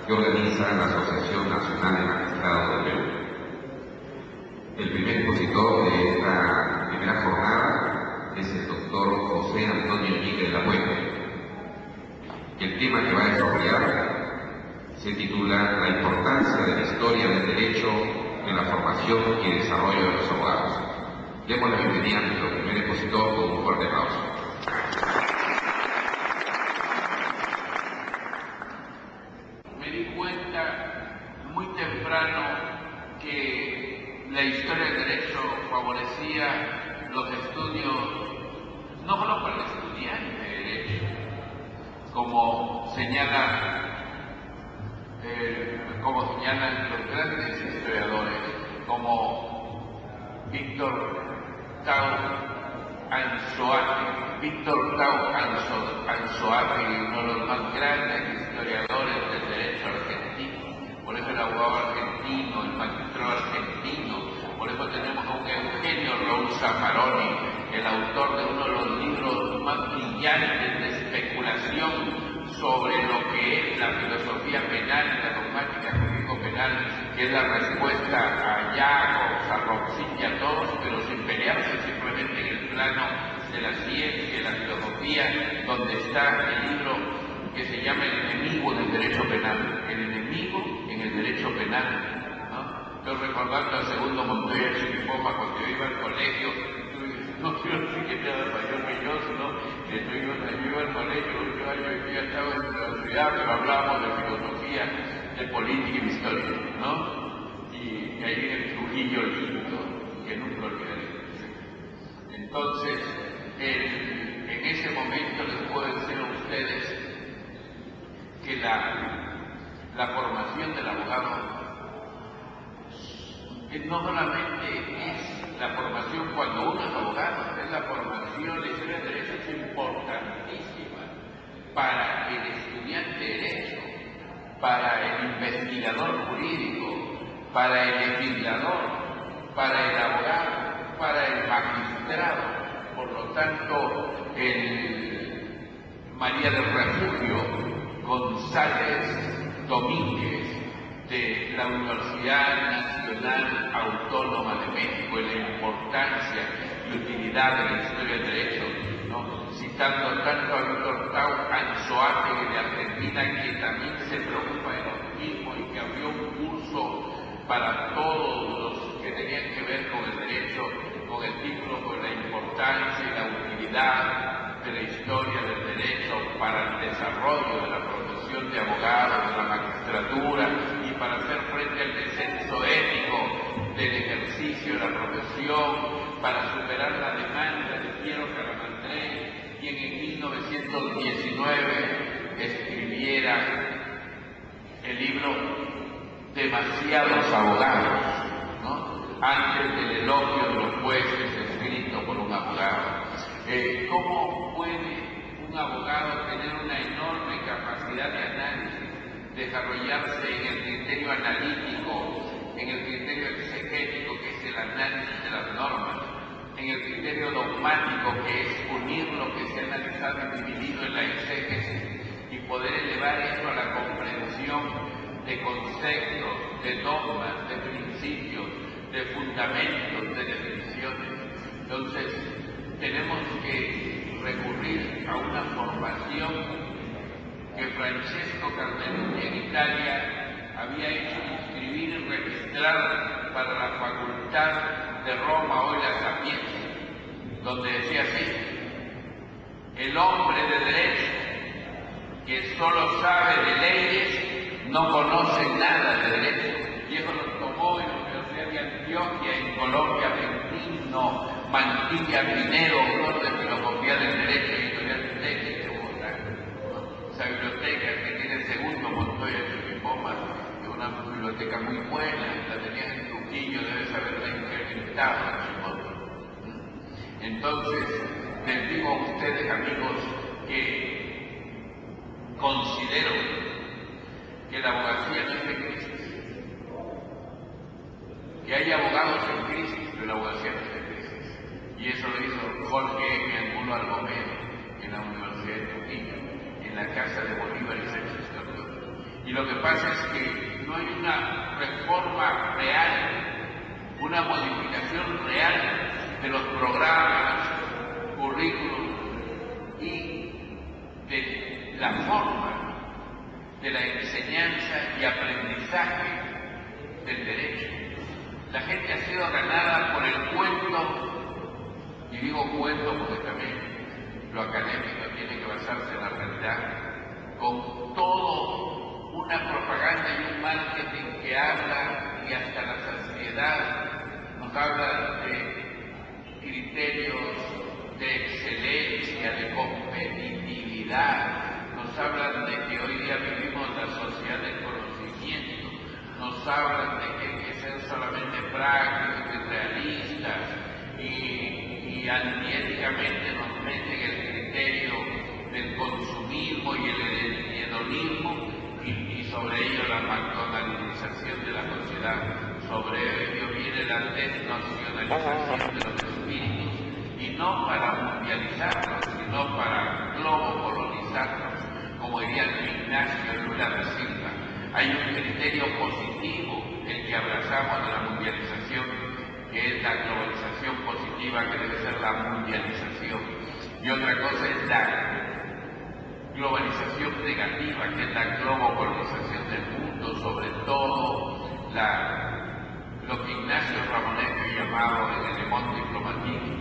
que organiza la Asociación Nacional de Magistrados del Perú. El primer expositor de esta primera jornada es el doctor José Antonio Miguel Lapuente. El tema que va a desarrollar se titula La importancia de la historia del derecho en la formación y desarrollo de los abogados. Demos la bienvenida a nuestro primer expositor con un fuerte aplauso. Me di cuenta muy temprano que la historia del derecho favorecía los estudios no solo para el estudiante de derecho, como señalan los grandes historiadores como Víctor Tau Anzoátegui, uno de los más grandes historiadores del derecho argentino. Por eso el abogado argentino, el magistrado argentino, por eso tenemos a un Eugenio Raúl Zaffaroni, el autor de uno de los libros más brillantes de especulación sobre lo que es la filosofía penal y la dogmática jurídico-penal, que es la respuesta a Jacobs, a Roxin y a todos, pero sin pelearse, simplemente en el plano de la ciencia y la filosofía, donde está el libro que se llama El enemigo del derecho penal, el enemigo en el derecho penal, ¿no? Estoy recordando al segundo Montoya Chiquipoma cuando yo iba al colegio. No quiero decir que sea mayor que yo, sino que yo iba al colegio, yo ya estaba en la universidad, pero hablábamos de filosofía, de política y de historia, ¿no? Y ahí en el Trujillo lindo, que nunca olvidaré. Entonces, en ese momento les puedo decir a ustedes que la formación del abogado no solamente es la formación cuando uno es abogado, es la formación, la historia del derecho es importantísima para el estudiante de derecho, para el investigador jurídico, para el legislador, para el abogado, para el magistrado. Por lo tanto, el María del Refugio González Domínguez de la Universidad Nacional Autónoma de México y la importancia y utilidad de la historia del derecho, ¿no? Citando tanto a Víctor Tau Anzoátegui de Argentina, que también se preocupa de lo mismo y que abrió un curso para todos los que tenían que ver con el derecho, con el título, con la importancia y la utilidad de la historia del derecho para el desarrollo de la profesión de abogado, de la magistratura, y para hacer frente al descenso ético del ejercicio de la profesión, para superar la demanda de Piero Calamandrei, quien en 1919 escribiera el libro Demasiados abogados, ¿no? Antes del elogio de los jueces escrito por un abogado. ¿Cómo puede un abogado tener una enorme capacidad de análisis, desarrollarse en el criterio analítico, en el criterio exegético, que es el análisis de las normas, en el criterio dogmático, que es unir lo que se ha analizado y dividido en la exégesis, y poder elevar eso a la comprensión de conceptos, de dogmas, de principios, de fundamentos, de definiciones? Entonces, tenemos que recurrir a una formación que Francesco Cardellucci en Italia había hecho inscribir y registrar para la Facultad de Roma, hoy la Sapienza, donde decía así: el hombre de derecho que solo sabe de leyes no conoce nada de derecho. Y eso lo tomó en la Universidad de Antioquia, en Colombia, Argentino, Mantilla Pinero, autor de Filosofía del Derecho, editorial Texas de Bogotá. Esa biblioteca que tiene el segundo Montoya Chiquipoma, que es una biblioteca muy buena, la tenías en Trujillo, debes haberla incrementado, Chiquipoma. Entonces, les digo a ustedes, amigos, que considero que la abogacía no es de crisis, que hay abogados en crisis, pero la abogacía no es de crisis. Y eso lo hizo Jorge M. Angulo Algomero en la Universidad de Trujillo, en la casa de Bolívar y Sánchez Cordero. Y lo que pasa es que no hay una reforma real, una modificación real de los programas, currículum y de la forma de la enseñanza y aprendizaje del derecho. La gente ha sido ganada por el cuento, y digo cuento porque también lo académico tiene que basarse en la realidad, con todo una propaganda y un marketing que habla y hasta la saciedad nos habla de criterios de excelencia, de competitividad, nos hablan de que hoy día vivimos la sociedad del conocimiento, nos hablan de que hay que ser solamente prácticos y realistas y antiéticamente nos meten el criterio del consumismo y el hedonismo y sobre ello la McDonaldización de la sociedad, sobre ello viene la desnacionalización de los espíritus, y no para mundializarlos, sino para globocolonizarlos, como diría Ignacio Lula da Silva. Hay un criterio positivo, el que abrazamos de la mundialización, que es la globalización positiva, que debe ser la mundialización, y otra cosa es la globalización negativa, que es la globocolonización del mundo, sobre todo lo que Ignacio Ramonet llamaba en el Le Monde Diplomatique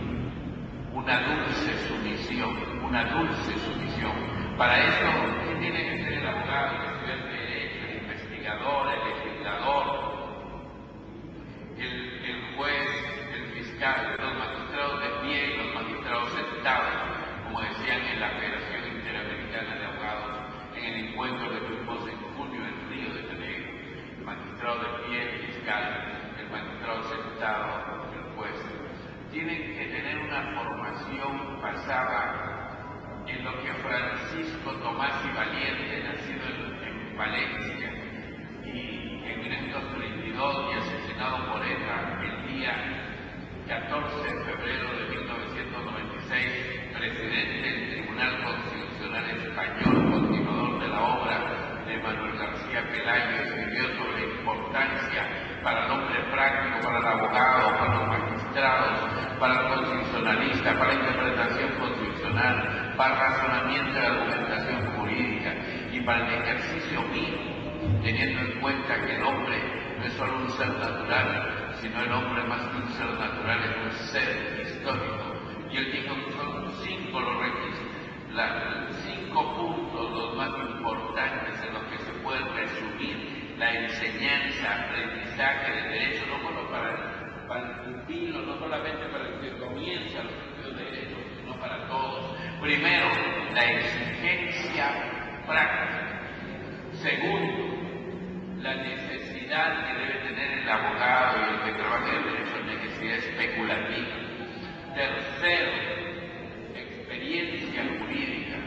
una dulce sumisión, una dulce sumisión. Para eso, ¿qué tiene que ser el abogado, el estudiante de derecho, el investigador, el legislador, el juez, el fiscal, los magistrados de pie y los magistrados sentados, como decían en la Federación Interamericana de Abogados, en el encuentro que tuvimos en junio en Río de Janeiro? El magistrado de pie, el fiscal, el magistrado sentado, el juez, tienen que tener una formación basada en lo que Francisco Tomás y Valiente, nacido en Valencia y en 1932 y asesinado por ETA el día 14 de febrero de 1996, presidente del Tribunal Constitucional Español, continuador de la obra de Manuel García Pelayo, escribió sobre la importancia para el hombre práctico, para el abogado, para los magistrados, para el constitucionalista, para la interpretación constitucional, para el razonamiento de la argumentación jurídica y para el ejercicio mismo, teniendo en cuenta que el hombre no es solo un ser natural, sino el hombre más que un ser natural es un ser histórico. Y él dijo que son 5 los requisitos, 5 puntos los más importantes en los que se puede resumir la enseñanza, aprendizaje del derecho, no solo para el pupilo, no solamente para el que comienza los estudios de derecho, sino para todos. Primero, la exigencia práctica. Segundo, la necesidad que debe tener el abogado y el que trabaja en el derecho, necesidad especulativa. Tercero, experiencia jurídica.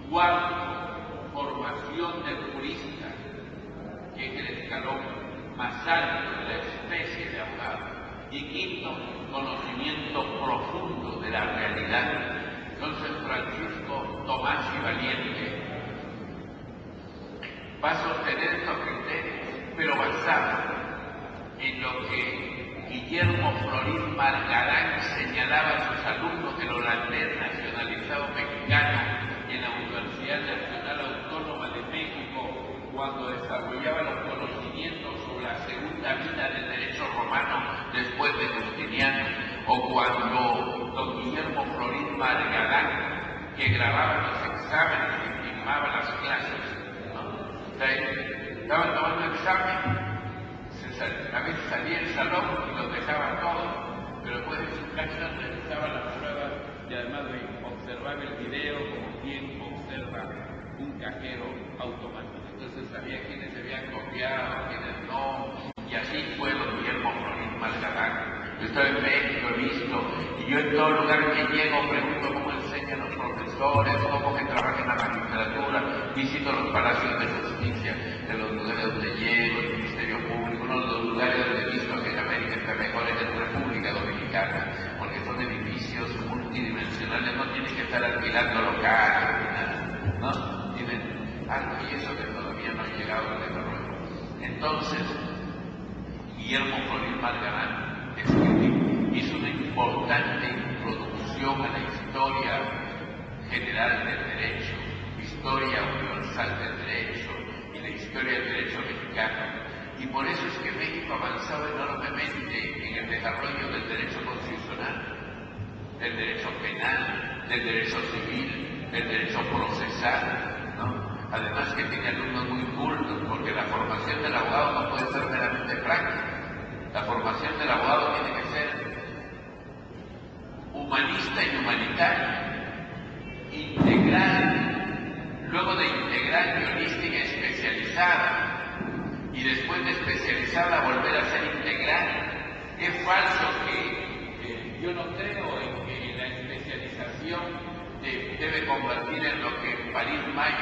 Cuarto, formación del jurista, que es el escalón más alto de la especie de abogado. Y quinto, conocimiento profundo de la realidad. Entonces Francisco Tomás y Valiente va a sostener estos criterios, pero basado en lo que Guillermo Florín Margarán señalaba a sus alumnos del holandés nacionalizado mexicano en la Universidad Nacional Autónoma de México, cuando desarrollaba los conocimientos sobre la segunda vida del derecho romano después de Justiniano, o cuando don Guillermo Florín Margarán, que grababa los exámenes y filmaba las clases, estaban tomando examen, a veces salía el salón y los dejaba todos, pero después de su casa realizaba la prueba y además observaba el video como quien observa un cajero automático. Entonces sabía quiénes se habían copiado, quiénes no, y así fue don Guillermo Florín Margarán. Yo estoy en México, he visto, y yo en todo lugar que llego pregunto cómo enseñan los profesores, cómo que trabajan en la magistratura, visito los palacios de justicia, de los lugares donde llego, el Ministerio Público, uno de los lugares donde he visto que en América está mejor es en República Dominicana, porque son edificios multidimensionales, no tienen que estar alquilando locales, ¿no? Tienen algo y eso que todavía no Entonces, Guillermo Floris Margarán hizo una importante introducción a la historia general del derecho, historia universal del derecho y la historia del derecho mexicano. Y por eso es que México ha avanzado enormemente en el desarrollo del derecho constitucional, del derecho penal, del derecho civil, del derecho procesal, ¿no? Además que tiene alumnos muy cultos, porque la formación del abogado no puede ser meramente práctica. La formación del abogado tiene que ser humanista y humanitaria, integral, luego de integral y holística especializada, y después de especializada volver a ser integral. Es falso que yo no creo en que la especialización debe convertir en lo que París Mayo